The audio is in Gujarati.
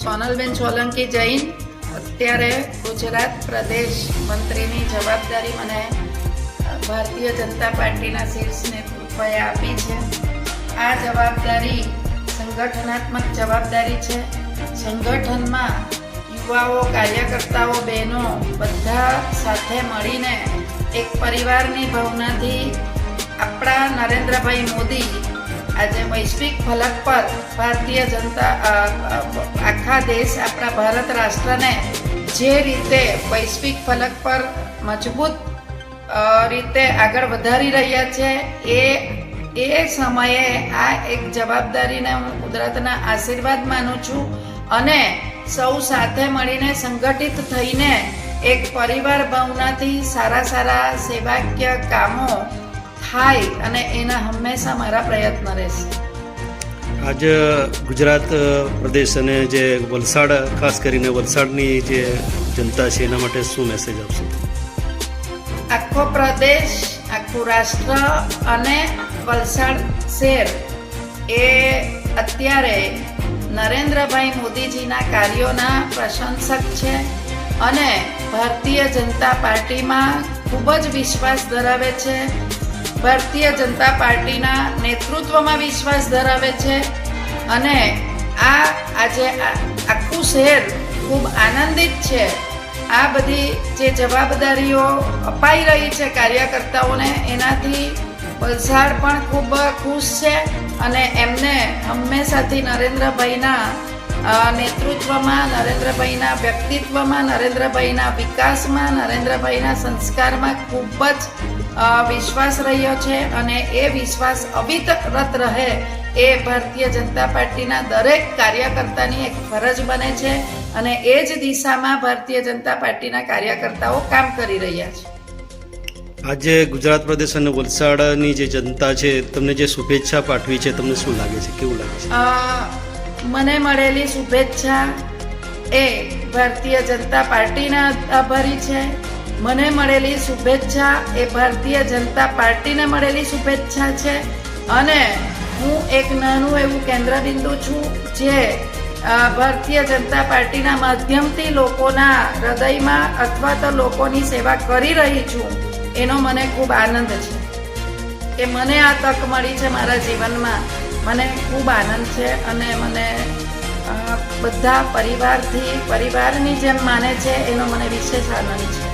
સોનલબેન સોલંકી જૈન અત્યારે ગુજરાત પ્રદેશ મંત્રીની જવાબદારી મને ભારતીય જનતા પાર્ટીના શીર્ષ નેતૃત્વએ આપી છે. આ જવાબદારી સંગઠનાત્મક જવાબદારી છે. સંગઠનમાં યુવાઓ, કાર્યકર્તાઓ, બહેનો બધા સાથે મળીને એક પરિવારની ભાવનાથી આપણા નરેન્દ્રભાઈ મોદી આજે વૈશ્વિક ફલક પર ભારતીય જનતા આખા દેશ આપણા ભારત રાષ્ટ્રને જે રીતે વૈશ્વિક ફલક પર મજબૂત રીતે આગળ વધારી રહ્યા છે એ સમયે આ એક જવાબદારીને હું કુદરતના આશીર્વાદ માનું છું અને સૌ સાથે મળીને સંગઠિત થઈને એક પરિવાર ભાવનાથી સારા સેવાકીય કામો થાય અને એના હંમેશા મારા પ્રયત્ન રહેશે. આજે ગુજરાત પ્રદેશ અને જે વલસાડ, ખાસ કરીને વલસાડની જે જનતા છે એના માટે શું મેસેજ આપશો? આખો પ્રદેશ, આખું રાષ્ટ્ર અને વલસાડ શહેર એ અત્યારે નરેન્દ્રભાઈ મોદીજીના કાર્યોના પ્રશંસક છે અને ભારતીય જનતા પાર્ટીમાં ખૂબ જ વિશ્વાસ ધરાવે છે. ભારતીય જનતા પાર્ટીના નેતૃત્વમાં વિશ્વાસ ધરાવે છે અને આજે આખું શહેર ખૂબ આનંદિત છે. આ બધી જે જવાબદારીઓ અપાઈ રહી છે કાર્યકર્તાઓને એનાથી વલસાડ પણ ખૂબ ખુશ છે અને એમને હંમેશાથી નરેન્દ્રભાઈના નેતૃત્વમાં, નરેન્દ્રભાઈના વ્યક્તિત્વમાં, નરેન્દ્રભાઈના વિકાસમાં, નરેન્દ્રભાઈના સંસ્કારમાં ખૂબ જ વિશ્વાસ રહ્યો છે અને એ વિશ્વાસ અવિરત રહે એ ભારતીય જનતા પાર્ટીના દરેક કાર્યકર્તાની એક ફરજ બને છે અને એ જ દિશામાં ભારતીય જનતા પાર્ટીના કાર્યકર્તાઓ કામ કરી રહ્યા છે. આજે ગુજરાત પ્રદેશ અને વલસાડની જે જનતા છે તમને જે શુભેચ્છા પાઠવી છે, તમને શું લાગે છે, કેવું લાગે છે? મને મળેલી શુભેચ્છા એ ભારતીય જનતા પાર્ટીના આભારી છે. મને મળેલી શુભેચ્છા એ ભારતીય જનતા પાર્ટીને મળેલી શુભેચ્છા છે અને હું એક નાનું એવું કેન્દ્રબિંદુ છું જે ભારતીય જનતા પાર્ટીના માધ્યમથી લોકોના હૃદયમાં અથવા તો લોકોની સેવા કરી રહી છું. એનો મને ખૂબ આનંદ છે કે મને આ તક મળી છે મારા જીવનમાં. મને ખૂબ આનંદ છે અને મને બધા પરિવારની જેમ માને છે એનો મને વિશેષ આનંદ છે.